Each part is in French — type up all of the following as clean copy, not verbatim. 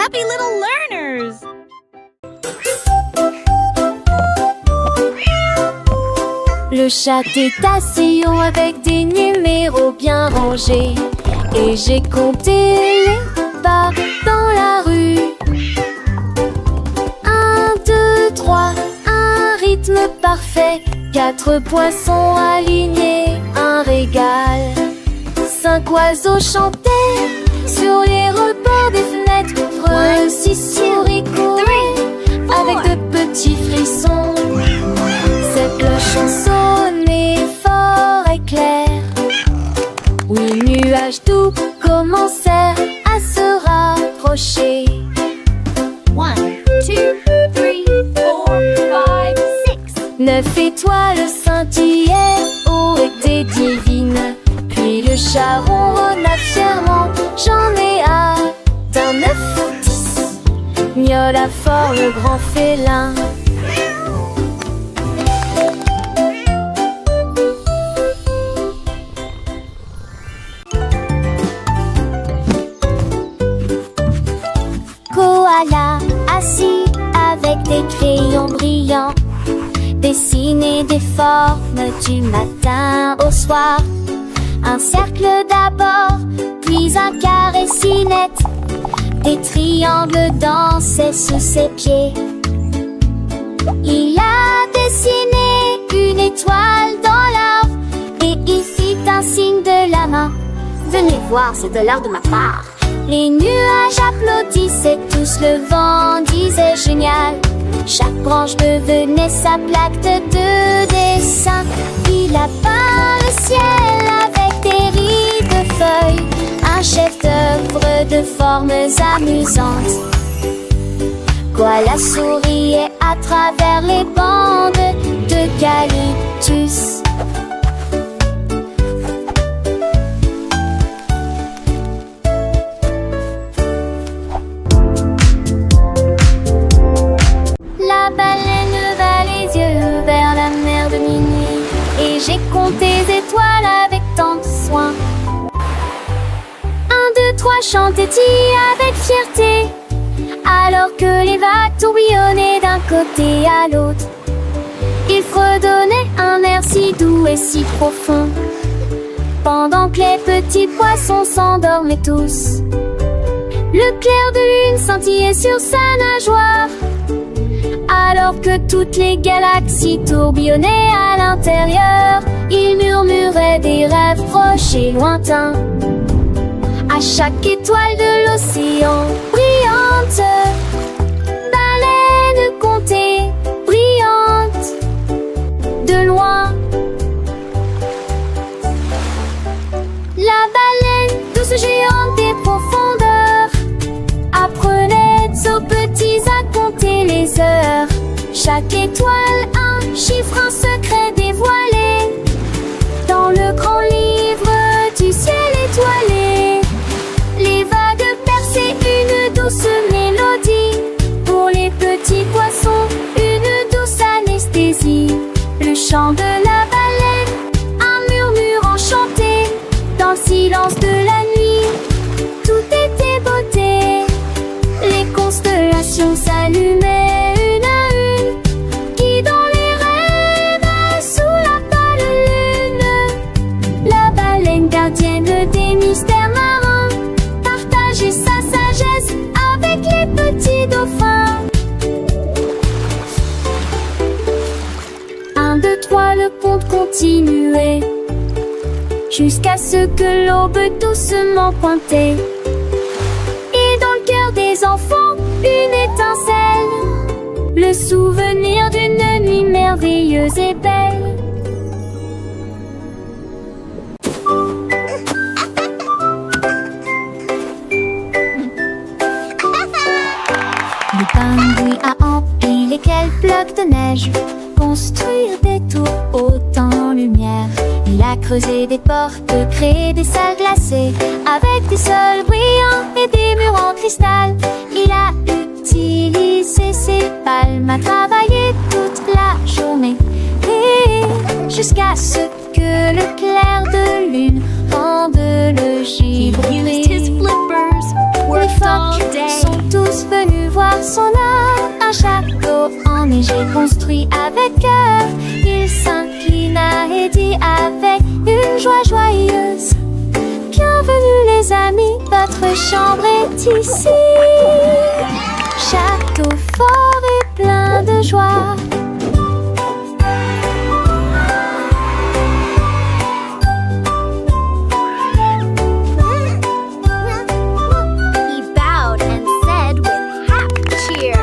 happy little learners! Le chat est assis avec des numéros bien rangés. Et j'ai compté les pas dans la rue. 1, 2, 3, un rythme parfait. 4 poissons alignés, un régal. 5 oiseaux chantaient sur les rebords des fenêtres. 6 souris couraient avec de petits frissons. 7 cloches sonnaient fort et clair. 8 nuages doux commencèrent à se rapprocher. 1, 2, 3, 4, 5, 6. 9 étoiles scintillaient, oh, étaient divines. Puis le chat ronronna fièrement, j'en ai atteint 9 ou 10. Miaula fort le grand félin. Koala assis avec des crayons brillants, dessiner des formes du matin au soir. Un cercle d'abord, puis un carré si net. Des triangles dansaient sous ses pieds. Il a dessiné une étoile dans l'arbre et il fit un signe de la main. Venez voir, c'est de l'art de ma part. Les nuages applaudissaient tous, le vent disait génial. Chaque branche devenait sa plaque de dessin. Il a peint le ciel avec des rides de feuilles, un chef-d'œuvre de formes amusantes. Koala souriait à travers les bandes d'eucalyptus. La baleine va les yeux vers la mer de minuit, et j'ai compté les étoiles avec tant de soin. 1, 2, 3 chantait-il avec fierté, alors que les vagues tourbillonnaient d'un côté à l'autre. Il fredonnait un air si doux et si profond, pendant que les petits poissons s'endormaient tous. Le clair de lune scintillait sur sa nageoire, alors que toutes les galaxies tourbillonnaient à l'intérieur. Il murmurait des rêves proches et lointains à chaque étoile de l'océan brillante. Baleine comptée, brillante de loin. La baleine, douce géante des profondeurs, apprenait aux petits à compter les heures. Chaque étoile, un chiffre, un secret dévoilé dans le grand livre du ciel étoilé. Les vagues perçaient une douce mélodie, pour les petits poissons, une douce anesthésie. Le chant de la baleine, un murmure enchanté, dans le silence de la nuit, tout était beauté. Les constellations s'allumaient une à une, guidant les rêves sous la pâle lune. La baleine gardienne des mystères marins partageait sa sagesse avec les petits dauphins. 1, 2, 3, le conte continuait, jusqu'à ce que l'aube doucement pointait. Et dans le cœur des enfants, une étincelle, le souvenir d'une nuit merveilleuse et belle. Le pingouin a empli lesquels blocs de neige, construire des tours hautes en lumière. Il a creusé des portes, créé des salles glacées, avec des sols brillants et des murs en cristal. Il a utilisé ses palmes à travailler toute la journée, et jusqu'à ce que le clair de lune rende le givre. Les phoques sont tous construit avec cœur. Il s'inclina et dit avec une joie joyeuse: bienvenue les amis, votre chambre est ici. Château fort et plein de joie. He bowed and said with happy cheer,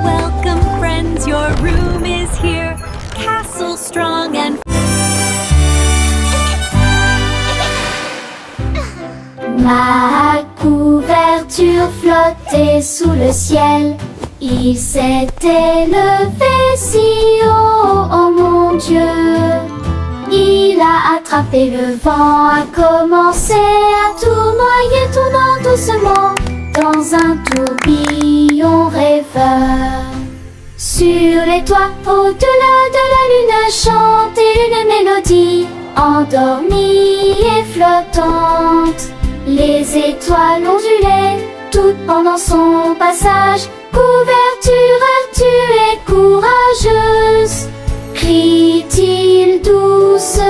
Welcome, friends, your room is here. Castle strong and Ma couverture flottait sous le ciel. Il s'était levé si haut, oh mon Dieu. Il a attrapé le vent, a commencé à tournoyer, tournant doucement dans un tourbillon rêveur. Sur les toits, au-delà de la lune, chantait une mélodie endormie et flottante. Les étoiles ondulaient toutes pendant son passage. Couverture, Arthur est courageuse, crie-t-il doucement.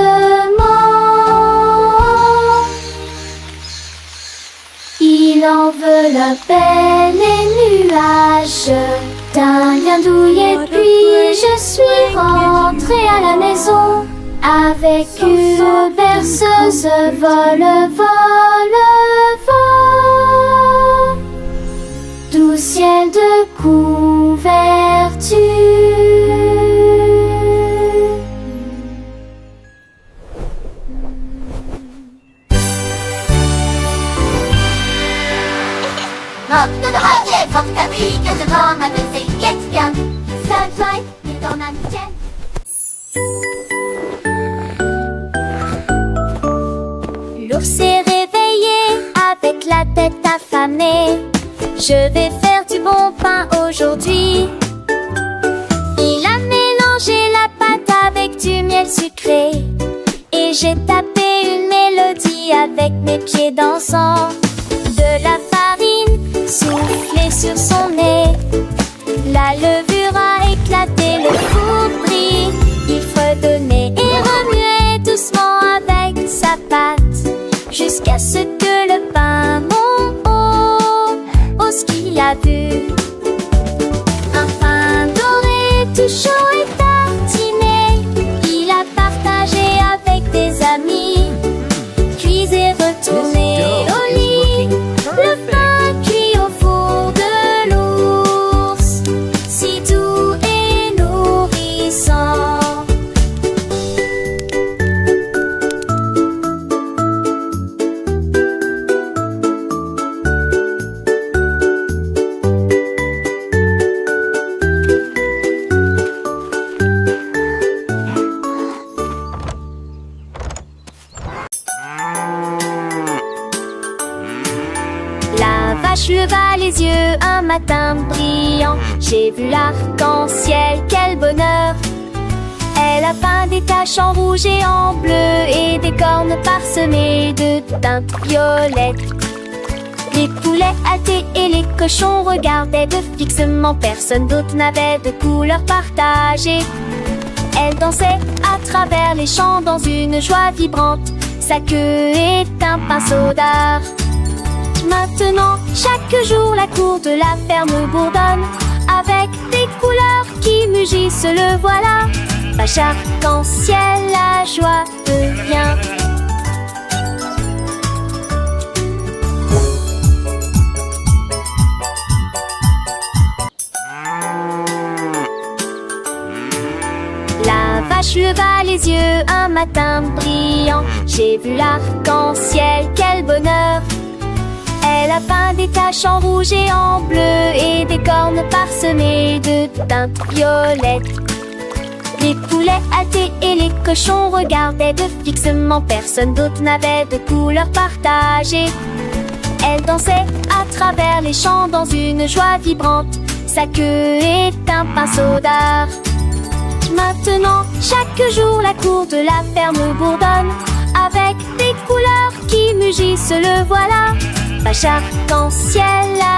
Il enveloppait les nuages d'un lien douillet, puis je suis rentrée à la maison avec une berceuse. Vol, vol, vol, doux ciel de couverture. Morte de rêve, forte cabine, que devant ma belle c'est bien. Sunshine, il en a une tienne. L'ours s'est réveillé avec la tête affamée. Je vais faire du bon pain aujourd'hui. Il a mélangé la pâte avec du miel sucré. Et j'ai tapé une mélodie avec mes pieds dansants. De la farine soufflée sur son nez. La levure a éclaté, le four brille. Il fredonnait et remuait doucement avec sa pâte, jusqu'à ce que le pain monte, ce qu'il a vu. Un pain doré tout chaud et tartiné, il a partagé avec des amis, puis est retourné au lit. Le pain cuit au four de l'ours, si doux et nourrissant. La vache leva les yeux un matin brillant. J'ai vu l'arc-en-ciel, quel bonheur! Elle a peint des taches en rouge et en bleu et des cornes parsemées de teintes violettes. Les poulets haletaient et les cochons regardaient de fixement. Personne d'autre n'avait de couleur partagée. Elle dansait à travers les champs dans une joie vibrante. Sa queue est un pinceau d'art. Maintenant, chaque jour, la cour de la ferme bourdonne avec des couleurs qui mugissent, le voilà. Vache arc-en-ciel, la joie devient. La vache leva les yeux un matin brillant. J'ai vu l'arc-en-ciel, quel bonheur! Elle a peint des taches en rouge et en bleu et des cornes parsemées de teintes violettes. Les poulets haletaient et les cochons regardaient de fixement. Personne d'autre n'avait de couleur partagée. Elle dansait à travers les champs dans une joie vibrante. Sa queue est un pinceau d'art. Maintenant, chaque jour, la cour de la ferme bourdonne avec des couleurs qui mugissent, le voilà. Vache arc-en-ciel, la